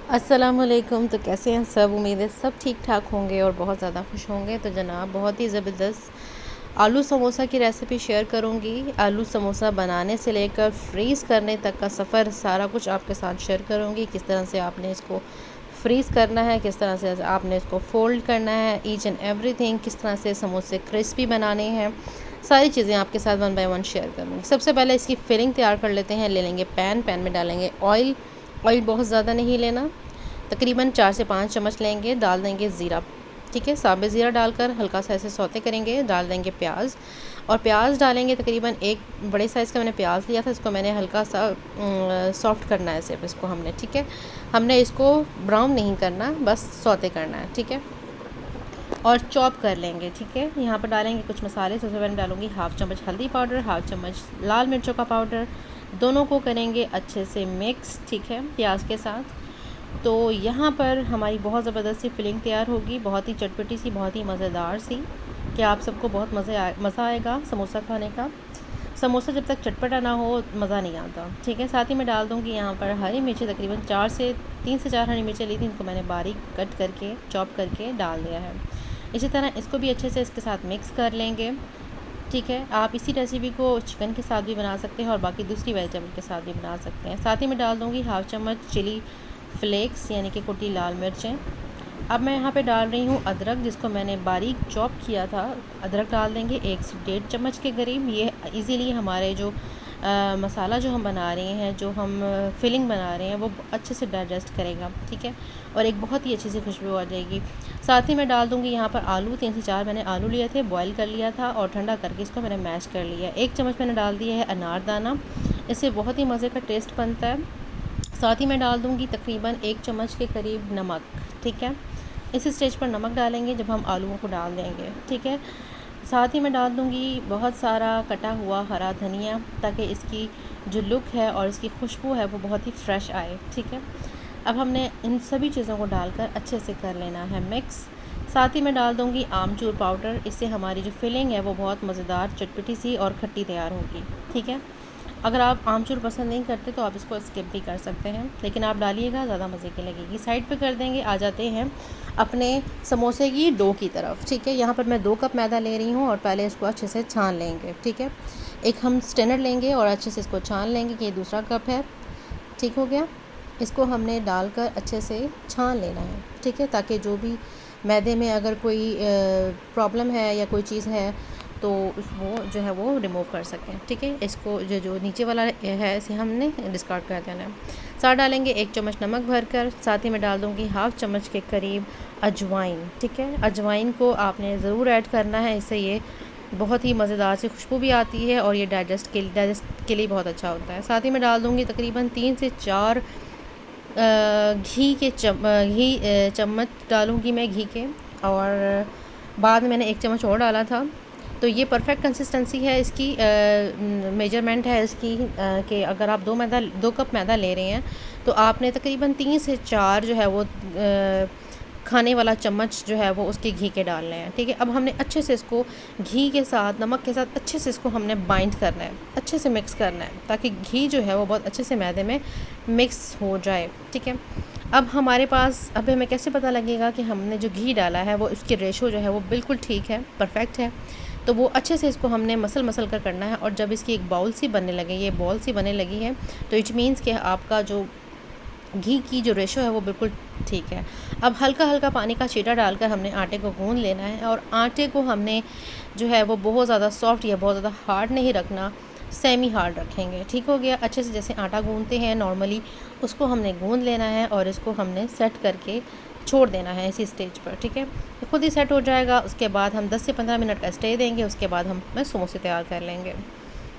अस्सलामुअलैकुम। तो कैसे हैं सब? उम्मीद है सब ठीक ठाक होंगे और बहुत ज़्यादा खुश होंगे। तो जनाब, बहुत ही ज़बरदस्त आलू समोसा की रेसिपी शेयर करूंगी। आलू समोसा बनाने से लेकर फ्रीज़ करने तक का सफ़र सारा कुछ आपके साथ शेयर करूंगी। किस तरह से आपने इसको फ्रीज़ करना है, किस तरह से आपने इसको फ़ोल्ड करना है, ईच एंड एवरीथिंग, किस तरह से समोसे क्रिस्पी बनाने हैं, सारी चीज़ें आपके साथ वन बाय वन शेयर करूँगी। सबसे पहले इसकी फिलिंग तैयार कर लेते हैं। ले लेंगे पैन में डालेंगे ऑयल। ऑयल बहुत ज़्यादा नहीं लेना, तकरीबन 4 से 5 चम्मच लेंगे। डाल देंगे ज़ीरा, ठीक है, साबित ज़ीरा डालकर हल्का सा ऐसे सौते करेंगे। डाल देंगे प्याज, और प्याज डालेंगे तकरीबन एक बड़े साइज़ का मैंने प्याज लिया था। इसको मैंने हल्का सा सॉफ्ट करना है सिर्फ इसको हमने, ठीक है। हमने इसको ब्राउन नहीं करना, बस सौते करना है, ठीक है, और चॉप कर लेंगे, ठीक है। यहाँ पर डालेंगे कुछ मसाले। सबसे पहले डालूंगी हाफ़ चम्मच हल्दी पाउडर, हाफ़ चम्मच लाल मिर्चों का पाउडर। दोनों को करेंगे अच्छे से मिक्स, ठीक है, प्याज के साथ। तो यहाँ पर हमारी बहुत ज़बरदस्त सी फिलिंग तैयार होगी, बहुत ही चटपटी सी, बहुत ही मज़ेदार सी, कि आप सबको बहुत मज़ा आएगा समोसा खाने का। समोसा जब तक चटपटा ना हो मज़ा नहीं आता, ठीक है। साथ ही मैं डाल दूँगी यहाँ पर हरी मिर्ची, तकरीबन 3 से 4 हरी मिर्चें ली थी, इनको मैंने बारीक कट करके चॉप करके डाल दिया है। इसी तरह इसको भी अच्छे से इसके साथ मिक्स कर लेंगे, ठीक है। आप इसी रेसिपी को चिकन के साथ भी बना सकते हैं और बाकी दूसरी वेजिटेबल के साथ भी बना सकते हैं। साथ ही मैं डाल दूँगी हाफ़ चम्मच चिली फ्लेक्स, यानी कि कुटी लाल मिर्चें। अब मैं यहाँ पे डाल रही हूँ अदरक, जिसको मैंने बारीक चॉप किया था। अदरक डाल देंगे 1 से 1.5 चम्मच के करीब। ये इजीली हमारे जो मसाला जो हम बना रहे हैं, जो हम फिलिंग बना रहे हैं, वो अच्छे से डाइजेस्ट करेगा, ठीक है, और एक बहुत ही अच्छी सी खुशबू आ जाएगी। साथ ही मैं डाल दूँगी यहाँ पर आलू। 3 से 4 मैंने आलू लिए थे, बॉयल कर लिया था और ठंडा करके इसको मैंने मैश कर लिया। 1 चम्मच मैंने डाल दिया है अनारदाना, इससे बहुत ही मज़े का टेस्ट बनता है। साथ ही मैं डाल दूँगी तकरीबन 1 चम्मच के करीब नमक, ठीक है। इस स्टेज पर नमक डालेंगे जब हम आलूओं को डाल देंगे, ठीक है। साथ ही मैं डाल दूँगी बहुत सारा कटा हुआ हरा धनिया, ताकि इसकी जो लुक है और इसकी खुशबू है वो बहुत ही फ्रेश आए, ठीक है। अब हमने इन सभी चीज़ों को डालकर अच्छे से कर लेना है मिक्स। साथ ही मैं डाल दूँगी आमचूर पाउडर, इससे हमारी जो फिलिंग है वो बहुत मज़ेदार, चटपटी सी और खट्टी तैयार होगी, ठीक है। अगर आप आमचूर पसंद नहीं करते तो आप इसको स्किप भी कर सकते हैं, लेकिन आप डालिएगा, ज़्यादा मज़े की लगेगी। साइड पे कर देंगे। आ जाते हैं अपने समोसे की डो की तरफ, ठीक है। यहाँ पर मैं 2 कप मैदा ले रही हूँ और पहले इसको अच्छे से छान लेंगे, ठीक है। एक हम स्ट्रेनर लेंगे और अच्छे से इसको छान लेंगे, कि ये दूसरा कप है, ठीक हो गया। इसको हमने डालकर अच्छे से छान लेना है, ठीक है, ताकि जो भी मैदे में अगर कोई प्रॉब्लम है या कोई चीज़ है तो वो जो है वो रिमूव कर सकें, ठीक है। इसको जो नीचे वाला है इसे हमने डिस्कार्ड कर देना है। साथ डालेंगे 1 चम्मच नमक भरकर। साथ ही मैं डाल दूँगी हाफ़ चम्मच के करीब अजवाइन, ठीक है। अजवाइन को आपने ज़रूर ऐड करना है, इससे ये बहुत ही मज़ेदार सी खुशबू भी आती है और ये डाइजेस्ट के लिए बहुत अच्छा होता है। साथ ही मैं डाल दूँगी तकरीबन 3 से 4 चम्मच डालूँगी मैं घी के, और बाद में मैंने 1 चम्मच और डाला था। तो ये परफेक्ट कंसिस्टेंसी है इसकी, मेजरमेंट है इसकी, कि अगर आप 2 कप मैदा ले रहे हैं तो आपने तकरीबन 3 से 4 जो है वो खाने वाला चम्मच जो है वो उसके घी के डालने हैं, ठीक है। अब हमने अच्छे से इसको घी के साथ, नमक के साथ अच्छे से इसको हमने बाइंड करना है, अच्छे से मिक्स करना है, ताकि घी जो है वो बहुत अच्छे से मैदे में मिक्स हो जाए, ठीक है। अब हमारे पास, अब हमें कैसे पता लगेगा कि हमने जो घी डाला है वो उसकी रेशो जो है वो बिल्कुल ठीक है, परफेक्ट है। तो वो अच्छे से इसको हमने मसल कर करना है, और जब इसकी एक बाउल सी बनने लगे, ये बॉल सी बनने लगी है, तो इट मीन्स कि आपका जो घी की जो रेशो है वो बिल्कुल ठीक है। अब हल्का पानी का छींटा डालकर हमने आटे को गूंद लेना है, और आटे को हमने जो है वो बहुत ज़्यादा सॉफ्ट या बहुत ज़्यादा हार्ड नहीं रखना, सेमी हार्ड रखेंगे, ठीक हो गया। अच्छे से जैसे आटा गूंदते हैं नॉर्मली, उसको हमने गूंद लेना है और इसको हमने सेट करके छोड़ देना है इसी स्टेज पर, ठीक है। ये खुद ही सेट हो जाएगा। उसके बाद हम 10 से 15 मिनट का स्टे देंगे, उसके बाद हम समोसे तैयार कर लेंगे,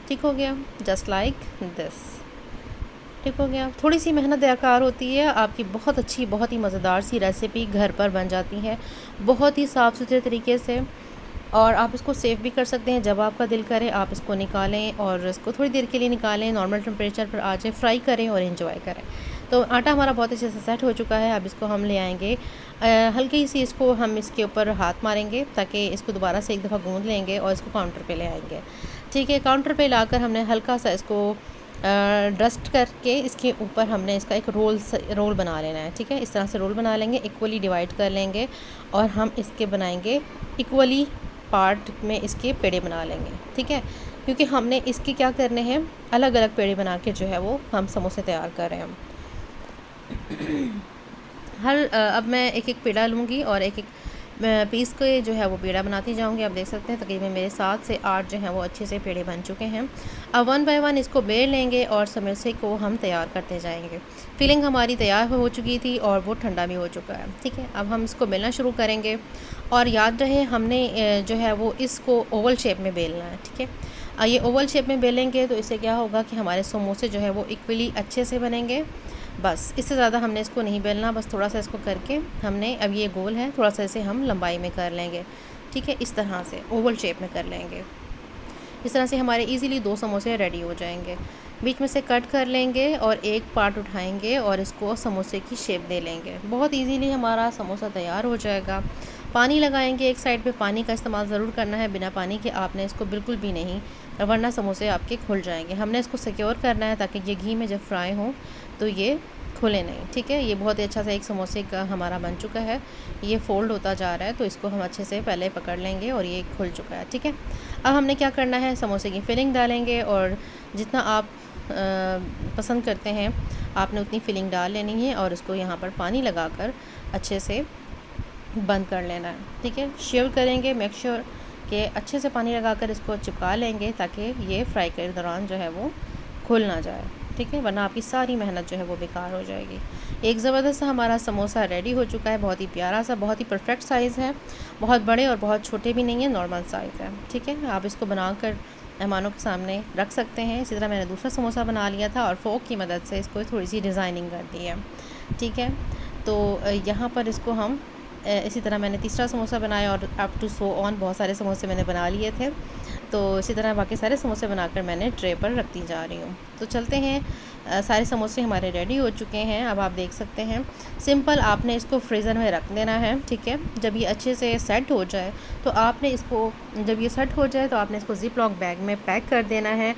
ठीक हो गया, जस्ट लाइक दिस, ठीक हो गया। थोड़ी सी मेहनत दरकार होती है, आपकी बहुत अच्छी, बहुत ही मज़ेदार सी रेसिपी घर पर बन जाती है, बहुत ही साफ़ सुथरे तरीके से, और आप इसको सेव भी कर सकते हैं। जब आपका दिल करे आप इसको निकालें और इसको थोड़ी देर के लिए निकालें, नॉर्मल टेम्परेचर पर आ जाए, फ्राई करें और एंजॉय करें। तो आटा हमारा बहुत अच्छे से सेट हो चुका है। अब इसको हम ले आएंगे, हल्की सी इसको हम इसके ऊपर हाथ मारेंगे, ताकि इसको दोबारा से एक दफ़ा गूंद लेंगे और इसको काउंटर पे ले आएंगे, ठीक है। काउंटर पे लाकर हमने हल्का सा इसको डस्ट करके इसके ऊपर हमने इसका एक रोल बना लेना है। ठीक है, इस तरह से रोल बना लेंगे, इक्वली डिवाइड कर लेंगे और हम इसके बनाएंगे इक्वली पार्ट में इसके पेड़े बना लेंगे। ठीक है, क्योंकि हमने इसके क्या करने हैं, अलग अलग पेड़े बना के जो है वो हम समोसे तैयार कर रहे हैं हम। अब मैं एक एक पेड़ा लूँगी और एक एक पीस के जो है वो पेड़ा बनाती जाऊँगी। आप देख सकते हैं तकरीबन मेरे 7 से 8 जो हैं वो अच्छे से पेड़े बन चुके हैं। अब 1 बाय 1 इसको बेल लेंगे और समोसे को हम तैयार करते जाएंगे। फिलिंग हमारी तैयार हो चुकी थी और वो ठंडा भी हो चुका है। ठीक है, अब हम इसको बेलना शुरू करेंगे और याद रहे हमने जो है वो इसको ओवल शेप में बेलना है। ठीक है, ये ओवल शेप में बेलेंगे तो इससे क्या होगा कि हमारे समोसे जो है वो इक्वली अच्छे से बनेंगे। बस इससे ज़्यादा हमने इसको नहीं बेलना, बस थोड़ा सा इसको करके हमने, अब ये गोल है, थोड़ा सा इसे हम लंबाई में कर लेंगे। ठीक है, इस तरह से ओवल शेप में कर लेंगे। इस तरह से हमारे इजीली 2 समोसे रेडी हो जाएंगे। बीच में से कट कर लेंगे और एक पार्ट उठाएंगे और इसको समोसे की शेप दे लेंगे। बहुत इजीली हमारा समोसा तैयार हो जाएगा। पानी लगाएंगे, एक साइड पे पानी का इस्तेमाल ज़रूर करना है, बिना पानी के आपने इसको बिल्कुल भी नहीं, वरना समोसे आपके खुल जाएंगे। हमने इसको सिक्योर करना है ताकि ये घी में जब फ्राई हो तो ये खुले नहीं। ठीक है, ये बहुत ही अच्छा सा एक समोसे का हमारा बन चुका है। ये फ़ोल्ड होता जा रहा है तो इसको हम अच्छे से पहले पकड़ लेंगे और ये खुल चुका है। ठीक है, अब हमने क्या करना है, समोसे की फिलिंग डालेंगे और जितना आप पसंद करते हैं आपने उतनी फिलिंग डाल लेनी है और उसको यहाँ पर पानी लगाकर अच्छे से बंद कर लेना है। ठीक है, श्योर करेंगे, मेक श्योर कि अच्छे से पानी लगाकर इसको चिपका लेंगे ताकि ये फ्राई के दौरान जो है वो खुल ना जाए। ठीक है, वरना आपकी सारी मेहनत जो है वो बेकार हो जाएगी। एक ज़बरदस्त सा हमारा समोसा रेडी हो चुका है, बहुत ही प्यारा सा, बहुत ही परफेक्ट साइज़ है, बहुत बड़े और बहुत छोटे भी नहीं है, नॉर्मल साइज़ है। ठीक है, आप इसको बनाकर मेहमानों के सामने रख सकते हैं। इसी तरह मैंने दूसरा समोसा बना लिया था और फोक की मदद से इसको थोड़ी सी डिज़ाइनिंग कर दी है। ठीक है, तो यहाँ पर इसको हम इसी तरह मैंने तीसरा समोसा बनाया और अप टू सो ऑन बहुत सारे समोसे मैंने बना लिए थे। तो इसी तरह बाकी सारे समोसे बनाकर मैंने ट्रे पर रखती जा रही हूँ। तो चलते हैं, सारे समोसे हमारे रेडी हो चुके हैं। अब आप देख सकते हैं, सिंपल आपने इसको फ्रीज़र में रख देना है। ठीक है, जब ये अच्छे से सेट हो जाए तो आपने इसको, जब ये सेट हो जाए तो आपने इसको ज़िप लॉक बैग में पैक कर देना है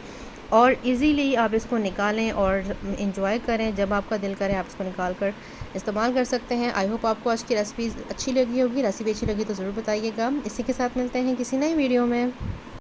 और इजीली आप इसको निकालें और इंजॉय करें। जब आपका दिल करे आप इसको निकाल कर इस्तेमाल कर सकते हैं। आई होप आपको आज की रेसिपी अच्छी लगी होगी। रेसिपी अच्छी लगी तो ज़रूर बताइएगा। इसी के साथ मिलते हैं किसी नई वीडियो में।